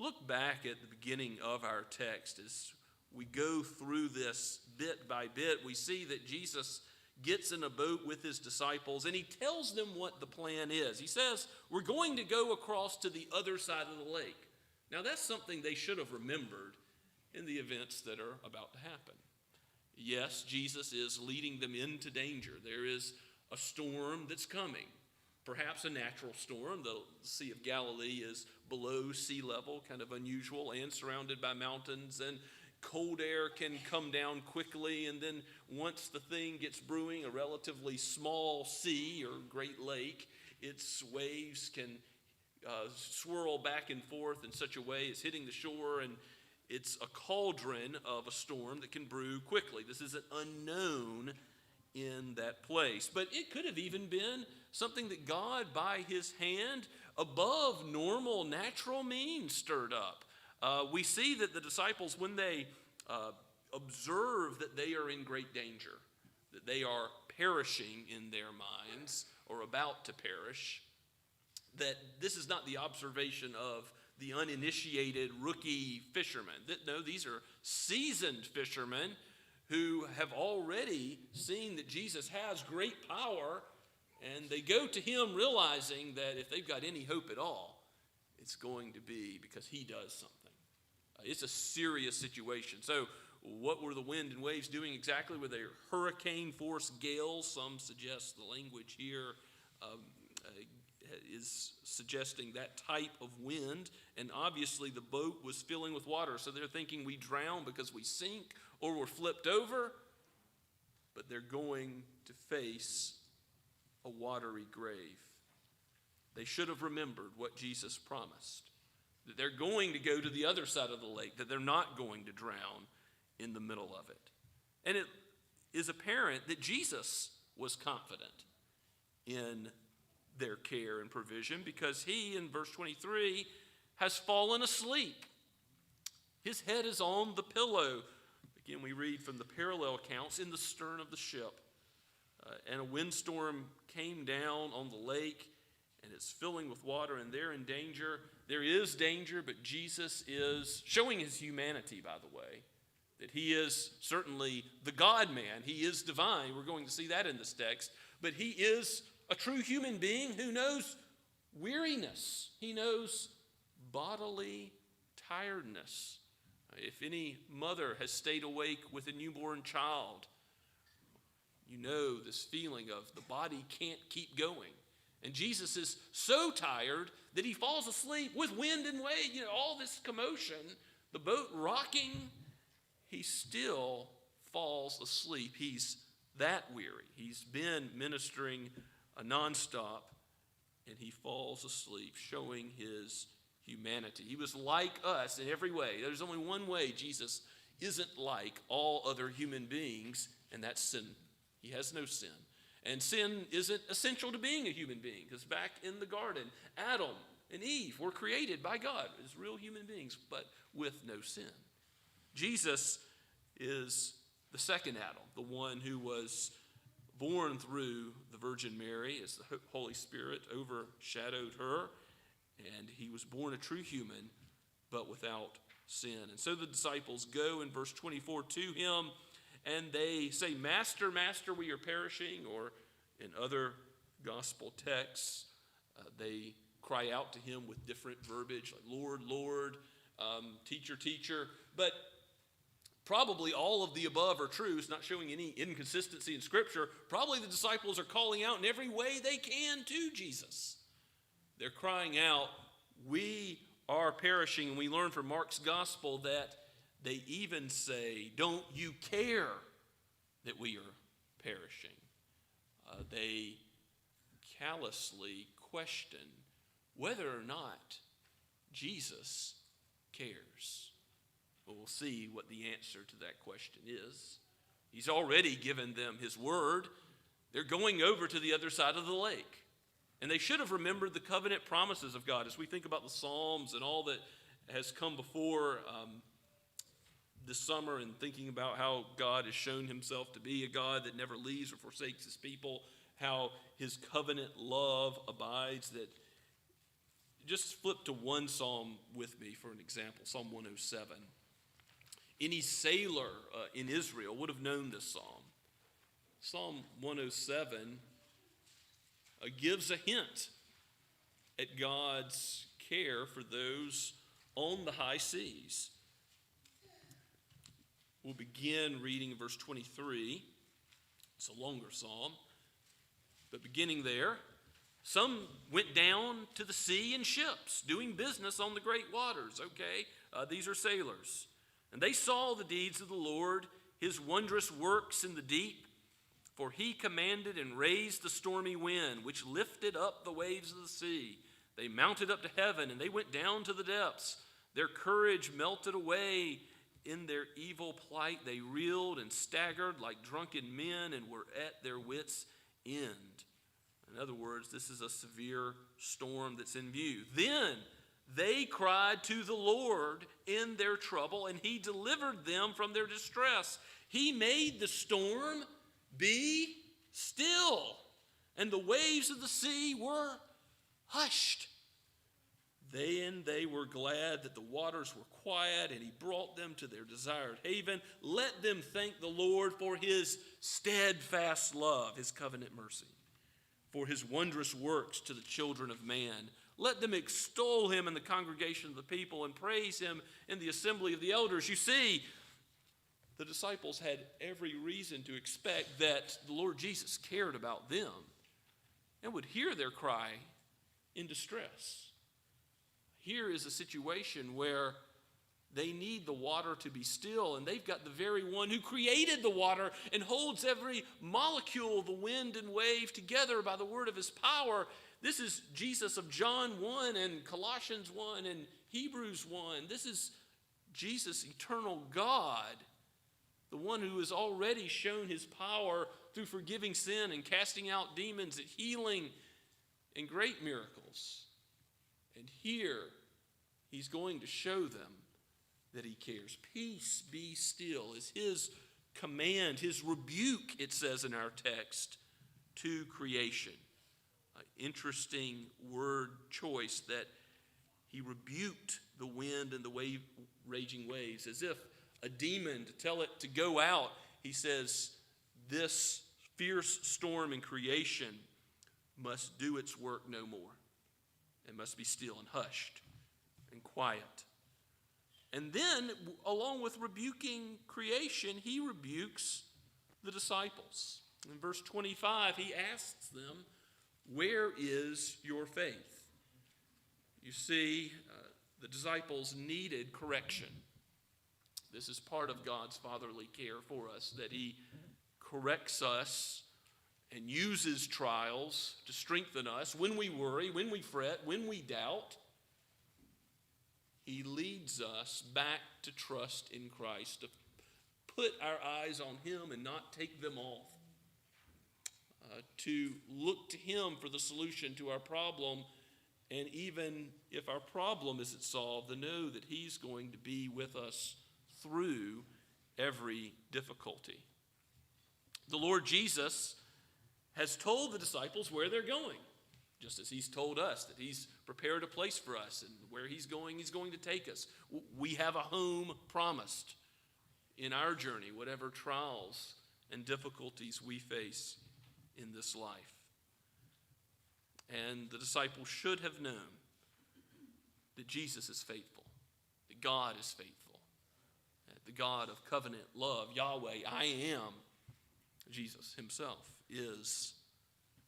Look back at the beginning of our text as we go through this bit by bit. We see that Jesus gets in a boat with his disciples and he tells them what the plan is. He says, we're going to go across to the other side of the lake. Now that's something they should have remembered in the events that are about to happen. Yes, Jesus is leading them into danger. There is a storm that's coming. Perhaps a natural storm. The Sea of Galilee is below sea level, kind of unusual, and surrounded by mountains, and cold air can come down quickly, and then once the thing gets brewing, a relatively small sea or great lake, its waves can swirl back and forth in such a way it's hitting the shore, and it's a cauldron of a storm that can brew quickly. This is an unknown in that place. But it could have even been something that God, by his hand, above normal, natural means, stirred up. We see that the disciples, when they observe that they are in great danger, that they are perishing in their minds, or about to perish, that this is not the observation of the uninitiated rookie fishermen. No, these are seasoned fishermen who have already seen that Jesus has great power, and they go to him realizing that if they've got any hope at all, it's going to be because he does something. It's a serious situation. So what were the wind and waves doing exactly? Were they hurricane-force gales? Some suggest the language here is suggesting that type of wind, and obviously the boat was filling with water, so they're thinking we drown because we sink or we're flipped over, but they're going to face a watery grave. They should have remembered what Jesus promised, that they're going to go to the other side of the lake, that they're not going to drown in the middle of it. And it is apparent that Jesus was confident in their care and provision, because he, in verse 23, has fallen asleep. His head is on the pillow. Again, we read from the parallel accounts, in the stern of the ship. And a windstorm came down on the lake, and it's filling with water, and they're in danger. There is danger, but Jesus is showing his humanity, by the way, that he is certainly the God-man. He is divine. We're going to see that in this text. But he is a true human being who knows weariness. He knows bodily tiredness. If any mother has stayed awake with a newborn child, you know this feeling of the body can't keep going. And Jesus is so tired that he falls asleep with wind and wave, all this commotion, the boat rocking. He still falls asleep. He's that weary. He's been ministering nonstop, and he falls asleep, showing his humanity. He was like us in every way. There's only one way Jesus isn't like all other human beings, and that's sin. He has no sin. And sin isn't essential to being a human being, because back in the garden, Adam and Eve were created by God as real human beings, but with no sin. Jesus is the second Adam, the one who was born through the Virgin Mary as the Holy Spirit overshadowed her, and he was born a true human, but without sin. And so the disciples go in verse 24 to him, and they say, Master, Master, we are perishing. Or in other gospel texts, they cry out to him with different verbiage, like Lord, Lord, teacher, teacher. But probably all of the above are true. It's not showing any inconsistency in Scripture. Probably the disciples are calling out in every way they can to Jesus. They're crying out, we are perishing. And we learn from Mark's gospel that they even say, don't you care that we are perishing? They callously question whether or not Jesus cares. Well, we'll see what the answer to that question is. He's already given them his word. They're going over to the other side of the lake. And they should have remembered the covenant promises of God as we think about the Psalms and all that has come before this summer, and thinking about how God has shown himself to be a God that never leaves or forsakes his people, how his covenant love abides. That just flip to one psalm with me for an example, Psalm 107. Any sailor in Israel would have known this psalm. Psalm 107 gives a hint at God's care for those on the high seas. We'll begin reading verse 23. It's a longer psalm, but beginning there, some went down to the sea in ships, doing business on the great waters. Okay, these are sailors. And they saw the deeds of the Lord, his wondrous works in the deep. For he commanded and raised the stormy wind, which lifted up the waves of the sea. They mounted up to heaven, and they went down to the depths. Their courage melted away in their evil plight. They reeled and staggered like drunken men and were at their wits' end. In other words, this is a severe storm that's in view. Then they cried to the Lord in their trouble, and he delivered them from their distress. He made the storm be still, and the waves of the sea were hushed. They were glad that the waters were quiet, and he brought them to their desired haven. Let them thank the Lord for his steadfast love, his covenant mercy, for his wondrous works to the children of man. Let them extol him in the congregation of the people and praise him in the assembly of the elders. You see, the disciples had every reason to expect that the Lord Jesus cared about them and would hear their cry in distress. Here is a situation where they need the water to be still, and they've got the very one who created the water and holds every molecule of the wind and wave together by the word of his power. This is Jesus of John 1 and Colossians 1 and Hebrews 1. This is Jesus, eternal God, the one who has already shown his power through forgiving sin and casting out demons and healing and great miracles. And here, he's going to show them that he cares. Peace, be still is his command, his rebuke, it says in our text, to creation. An interesting word choice that he rebuked the wind and the raging waves, as if a demon to tell it to go out. He says, this fierce storm in creation must do its work no more. It must be still and hushed and quiet. And then, along with rebuking creation, he rebukes the disciples. In verse 25, he asks them, where is your faith? You see, the disciples needed correction. This is part of God's fatherly care for us, that he corrects us and uses trials to strengthen us when we worry, when we fret, when we doubt. He leads us back to trust in Christ, to put our eyes on him and not take them off, to look to him for the solution to our problem, and even if our problem isn't solved, to know that he's going to be with us through every difficulty. The Lord Jesus has told the disciples where they're going, just as he's told us that he's prepared a place for us, and where he's going to take us. We have a home promised. in our journey, whatever trials and difficulties we face in this life. And the disciples should have known that Jesus is faithful, that God is faithful, that the God of covenant love, Yahweh, I am, Jesus himself, is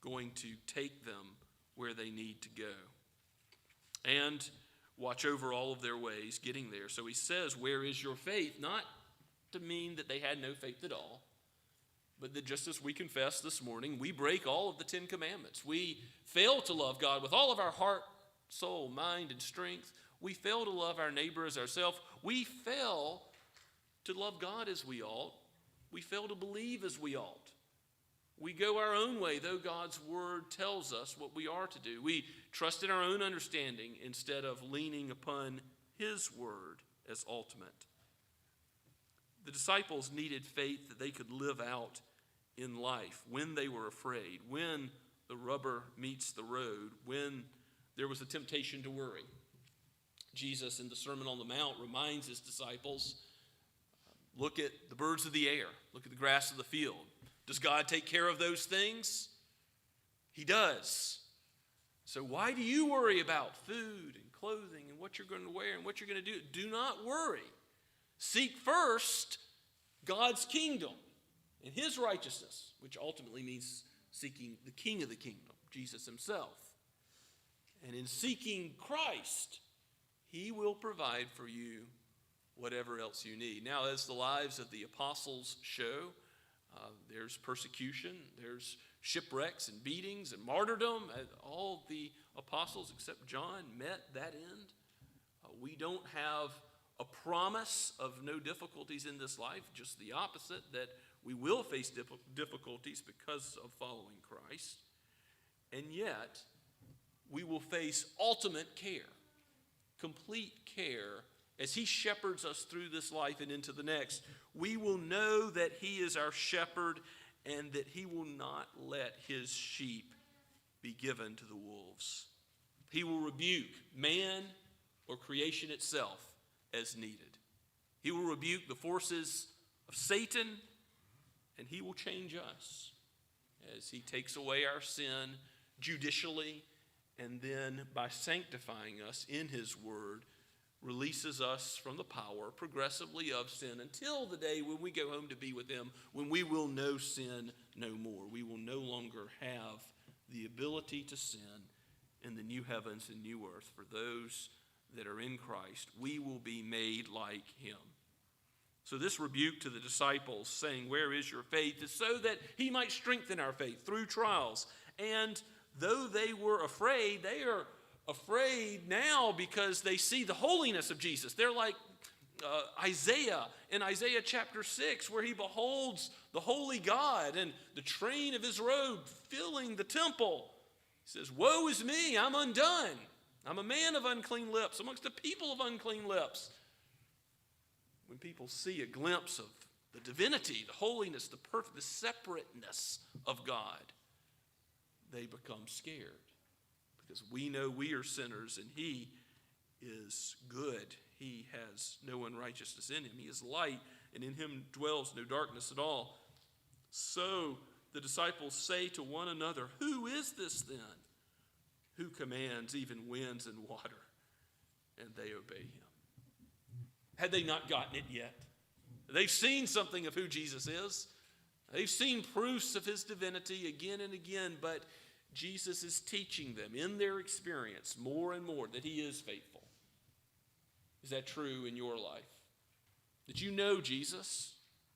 going to take them where they need to go and watch over all of their ways getting there. So he says, where is your faith? Not to mean that they had no faith at all, but that just as we confessed this morning, we break all of the 10 commandments. We fail to love God with all of our heart, soul, mind, and strength. We fail to love our neighbor as ourselves. We fail to love God as we ought. We fail to believe as we ought. We go our own way, though God's word tells us what we are to do. We trust in our own understanding instead of leaning upon his word as ultimate. The disciples needed faith that they could live out in life when they were afraid, when the rubber meets the road, when there was a temptation to worry. Jesus in the Sermon on the Mount reminds his disciples, look at the birds of the air, look at the grass of the field. Does God take care of those things? He does. So why do you worry about food and clothing and what you're going to wear and what you're going to do? Do not worry. Seek first God's kingdom and his righteousness, which ultimately means seeking the King of the kingdom, Jesus himself. And in seeking Christ, he will provide for you whatever else you need. Now, as the lives of the apostles show, there's persecution, there's shipwrecks and beatings and martyrdom. All the apostles except John met that end. We don't have a promise of no difficulties in this life, just the opposite, that we will face difficulties because of following Christ. And yet, we will face ultimate care, complete care, as he shepherds us through this life and into the next. We will know that he is our shepherd and that he will not let his sheep be given to the wolves. He will rebuke man or creation itself as needed. He will rebuke the forces of Satan, and he will change us as he takes away our sin judicially, and then by sanctifying us in his word, releases us from the power progressively of sin until the day when we go home to be with him, when we will know sin no more. We will no longer have the ability to sin in the new heavens and new earth. For those that are in Christ, we will be made like him. So this rebuke to the disciples, saying, where is your faith, is so that he might strengthen our faith through trials. And though they were afraid, they are afraid now because they see the holiness of Jesus. They're like Isaiah in Isaiah chapter 6, where he beholds the holy God and the train of his robe filling the temple. He says, woe is me, I'm undone. I'm a man of unclean lips, amongst a people of unclean lips. When people see a glimpse of the divinity, the holiness, the perfect, the separateness of God, they become scared. Because we know we are sinners and he is good. He has no unrighteousness in him. He is light, and in him dwells no darkness at all. So the disciples say to one another, who is this then, who commands even winds and water? And they obey him. Had they not gotten it yet? They've seen something of who Jesus is. They've seen proofs of his divinity again and again, but Jesus is teaching them in their experience more and more that he is faithful. Is that true in your life? That you know Jesus,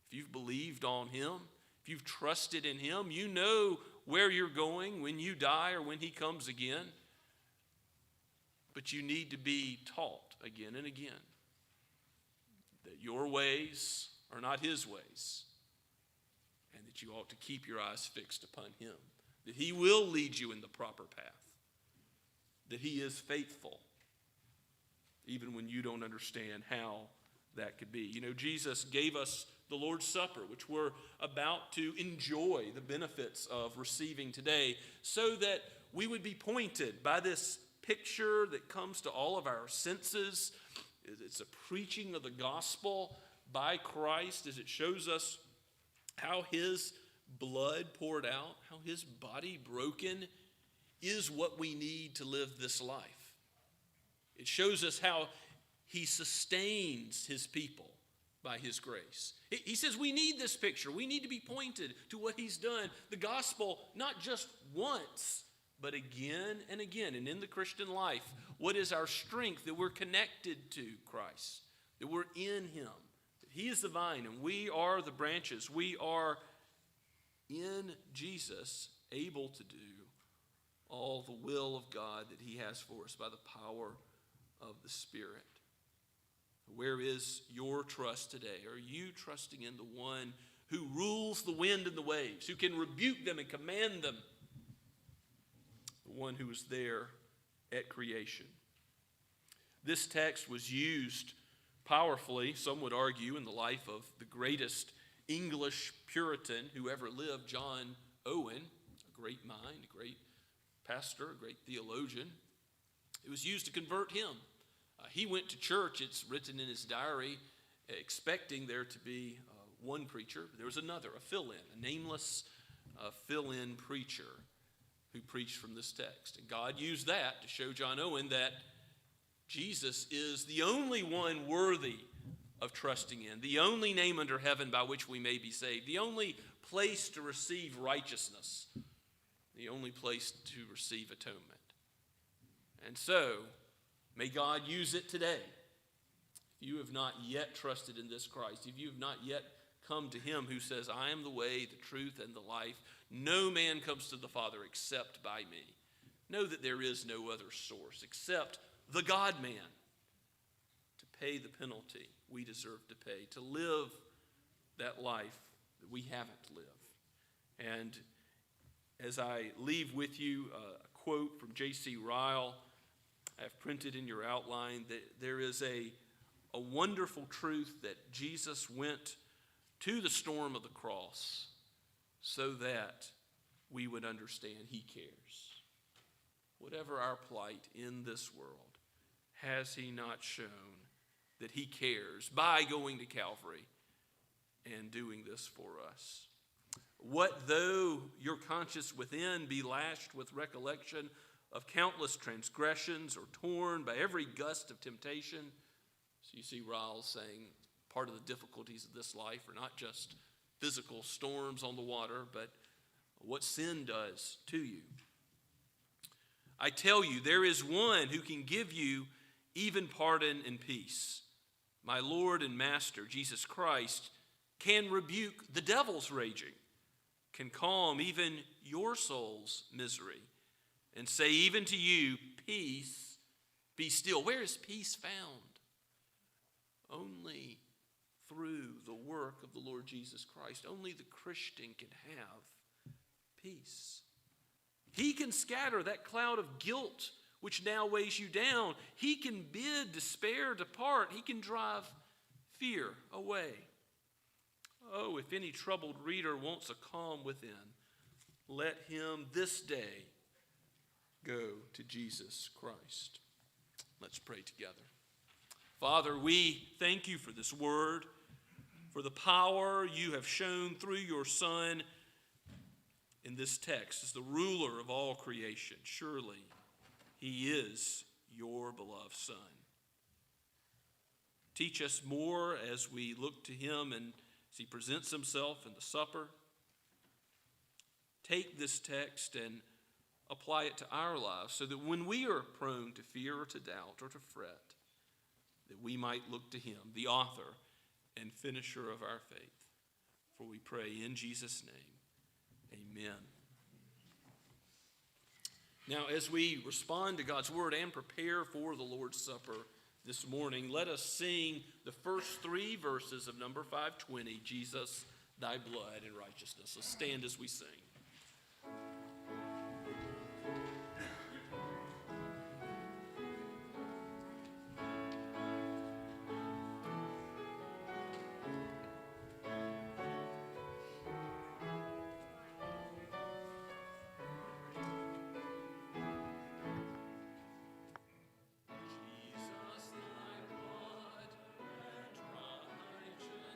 if you've believed on him, if you've trusted in him, you know where you're going when you die or when he comes again. But you need to be taught again and again that your ways are not his ways, and that you ought to keep your eyes fixed upon him. That he will lead you in the proper path. That he is faithful, even when you don't understand how that could be. You know, Jesus gave us the Lord's Supper, which we're about to enjoy the benefits of receiving today, so that we would be pointed by this picture that comes to all of our senses. It's a preaching of the gospel by Christ, as it shows us how his blood poured out, how his body broken is what we need to live this life. It shows us how he sustains his people by his grace. He says we need this picture. We need to be pointed to what he's done. The gospel, not just once, but again and again. And in the Christian life, what is our strength? That we're connected to Christ, that we're in him, that he is the vine and we are the branches. We are in Jesus able to do all the will of God that he has for us by the power of the Spirit. Where is your trust today? Are you trusting in the one who rules the wind and the waves, who can rebuke them and command them? The one who was there at creation. This text was used powerfully, some would argue, in the life of the greatest English Puritan who ever lived, John Owen, a great mind, a great pastor, a great theologian. It was used to convert him. He went to church, it's written in his diary, expecting there to be one preacher. But there was another, a fill-in, a nameless fill-in preacher who preached from this text. And God used that to show John Owen that Jesus is the only one worthy of trusting in, the only name under heaven by which we may be saved, the only place to receive righteousness, the only place to receive atonement. And so, may God use it today. If you have not yet trusted in this Christ, if you have not yet come to him who says, I am the way, the truth, and the life, no man comes to the Father except by me. Know that there is no other source except the God-man to pay the penalty we deserve to pay, to live that life that we haven't lived. And as I leave with you a quote from J.C. Ryle, I have printed in your outline that there is a wonderful truth that Jesus went to the storm of the cross so that we would understand he cares. Whatever our plight in this world, has he not shown that he cares by going to Calvary and doing this for us? What though your conscience within be lashed with recollection of countless transgressions or torn by every gust of temptation? So you see Ryle saying part of the difficulties of this life are not just physical storms on the water, but what sin does to you. I tell you, there is one who can give you even pardon and peace. My Lord and Master, Jesus Christ, can rebuke the devil's raging, can calm even your soul's misery, and say even to you, peace, be still. Where is peace found? Only through the work of the Lord Jesus Christ. Only the Christian can have peace. He can scatter that cloud of guilt which now weighs you down. He can bid despair depart. He can drive fear away. Oh, if any troubled reader wants a calm within, let him this day go to Jesus Christ. Let's pray together. Father, we thank you for this word, for the power you have shown through your Son in this text as the ruler of all creation. Surely he is your beloved Son. Teach us more as we look to him and as he presents himself in the supper. Take this text and apply it to our lives so that when we are prone to fear or to doubt or to fret, that we might look to him, the author and finisher of our faith. For we pray in Jesus' name, amen. Now, as we respond to God's word and prepare for the Lord's Supper this morning, let us sing the first three verses of number 520, Jesus, thy blood and righteousness. Let's stand as we sing. Jesus, thy blood and righteousness.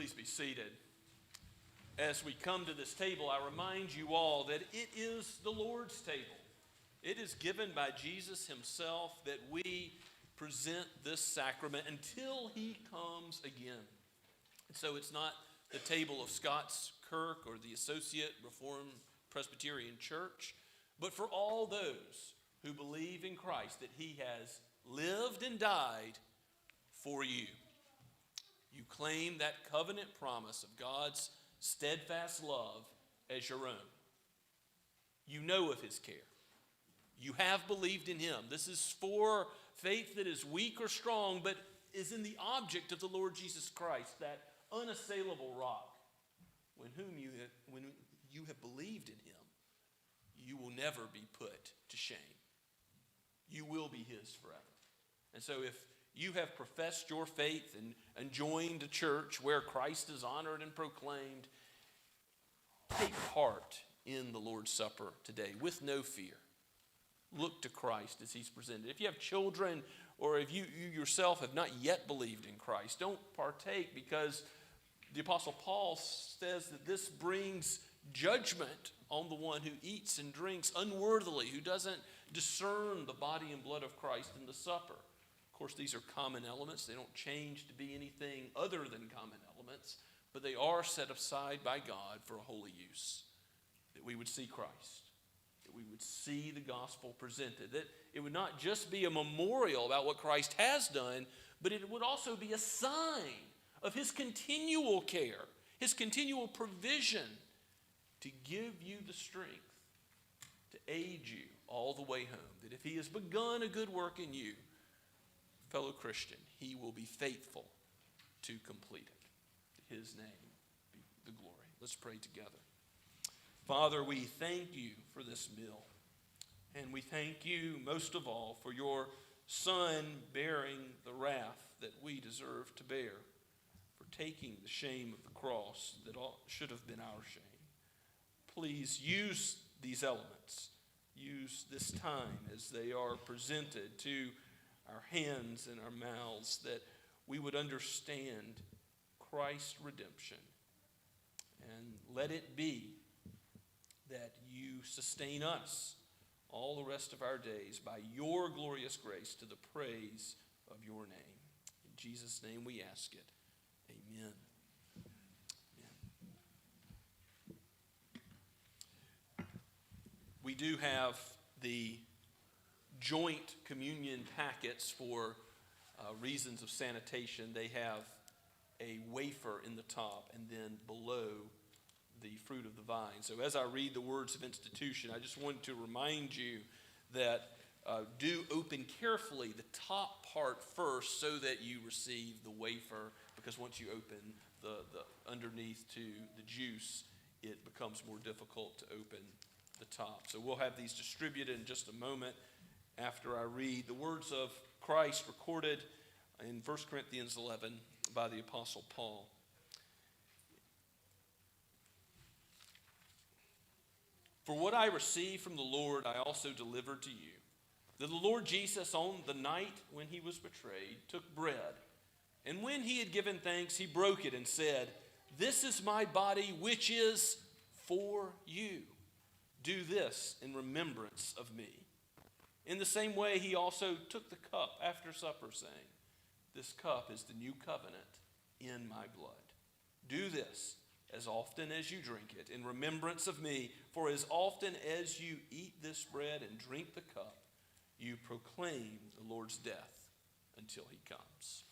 Please be seated. As we come to this table, I remind you all that it is the Lord's table. It is given by Jesus himself that we present this sacrament until he comes again. And so it's not the table of Scots Kirk or the Associate Reformed Presbyterian Church, but for all those who believe in Christ, that he has lived and died for you. You claim that covenant promise of God's steadfast love as your own. You know of his care. You have believed in him. This is for faith that is weak or strong, but is in the object of the Lord Jesus Christ, that unassailable rock. When you have believed in him, you will never be put to shame. You will be his forever. And so if you have professed your faith and joined a church where Christ is honored and proclaimed, take part in the Lord's Supper today with no fear. Look to Christ as he's presented. If you have children or if you yourself have not yet believed in Christ, don't partake, because the Apostle Paul says that this brings judgment on the one who eats and drinks unworthily, who doesn't discern the body and blood of Christ in the supper. Of course, these are common elements. They don't change to be anything other than common elements, but they are set aside by God for a holy use, that we would see Christ, that we would see the gospel presented, that it would not just be a memorial about what Christ has done, but it would also be a sign of his continual care, his continual provision to give you the strength to aid you all the way home. That if he has begun a good work in you, fellow Christian, he will be faithful to complete it. To his name be the glory. Let's pray together. Father, we thank you for this meal. And we thank you most of all for your Son bearing the wrath that we deserve to bear, for taking the shame of the cross that should have been our shame. Please use these elements. Use this time as they are presented to our hands and our mouths, that we would understand Christ's redemption. And let it be that you sustain us all the rest of our days by your glorious grace to the praise of your name. In Jesus' name we ask it. Amen. We do have the joint communion packets for reasons of sanitation. They have a wafer in the top and then below the fruit of the vine. So as I read the words of institution, I just wanted to remind you that do open carefully the top part first so that you receive the wafer, because once you open the underneath to the juice, it becomes more difficult to open the top. So we'll have these distributed in just a moment after I read the words of Christ recorded in 1 Corinthians 11 by the Apostle Paul. For what I received from the Lord, I also delivered to you, that the Lord Jesus, on the night when he was betrayed, took bread, and when he had given thanks, he broke it and said, "This is my body, which is for you. Do this in remembrance of me." In the same way, he also took the cup after supper, saying, "This cup is the new covenant in my blood. Do this as often as you drink it in remembrance of me. For as often as you eat this bread and drink the cup, you proclaim the Lord's death until he comes."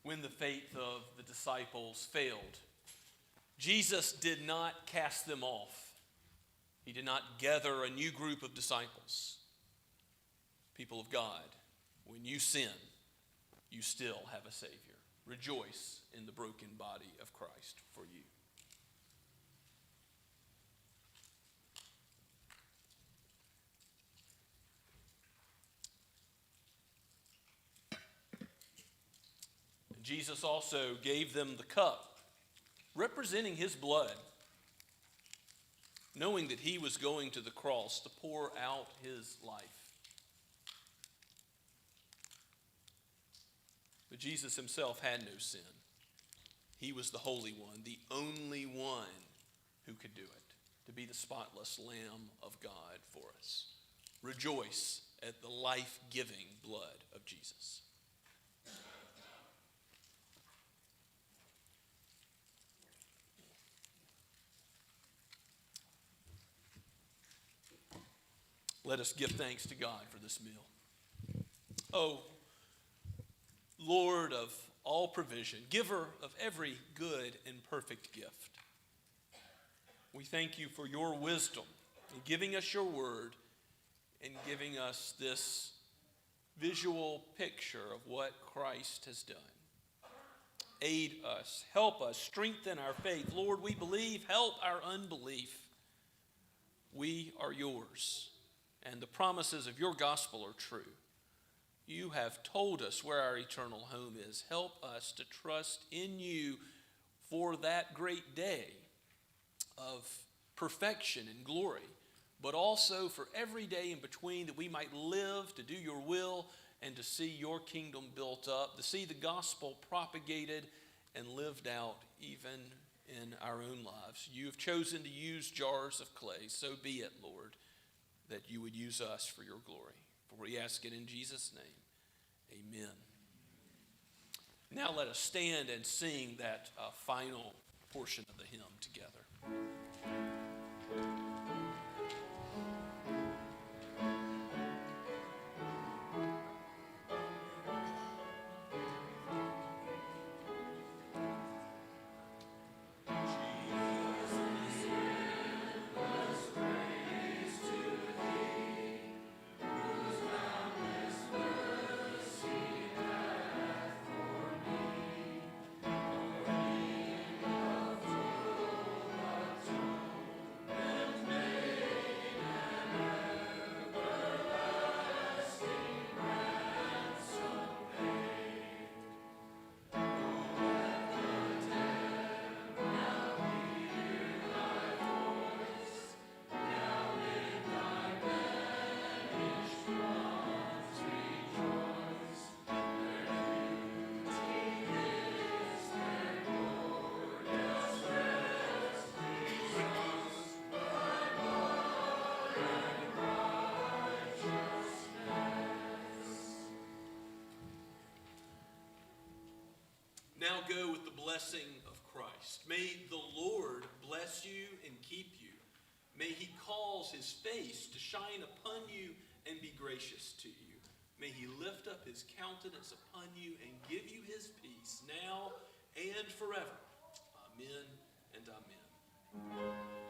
when the faith of the disciples failed. Jesus did not cast them off. He did not gather a new group of disciples. People of God, when you sin, you still have a Savior. Rejoice in the broken body of Christ for you. Jesus also gave them the cup, representing his blood, knowing that he was going to the cross to pour out his life. But Jesus himself had no sin. He was the Holy One, the only one who could do it, to be the spotless Lamb of God for us. Rejoice at the life-giving blood of Jesus. Let us give thanks to God for this meal. Oh, Lord of all provision, giver of every good and perfect gift, we thank you for your wisdom in giving us your word and giving us this visual picture of what Christ has done. Aid us, help us, strengthen our faith. Lord, we believe, help our unbelief. We are yours, and the promises of your gospel are true. You have told us where our eternal home is. Help us to trust in you for that great day of perfection and glory, but also for every day in between, that we might live to do your will and to see your kingdom built up, to see the gospel propagated and lived out even in our own lives. You have chosen to use jars of clay. So be it, Lord, that you would use us for your glory. For we ask it in Jesus' name. Amen. Now let us stand and sing that final portion of the hymn together. Now go with the blessing of Christ. May the Lord bless you and keep you. May he cause his face to shine upon you and be gracious to you. May he lift up his countenance upon you and give you his peace now and forever. Amen and amen.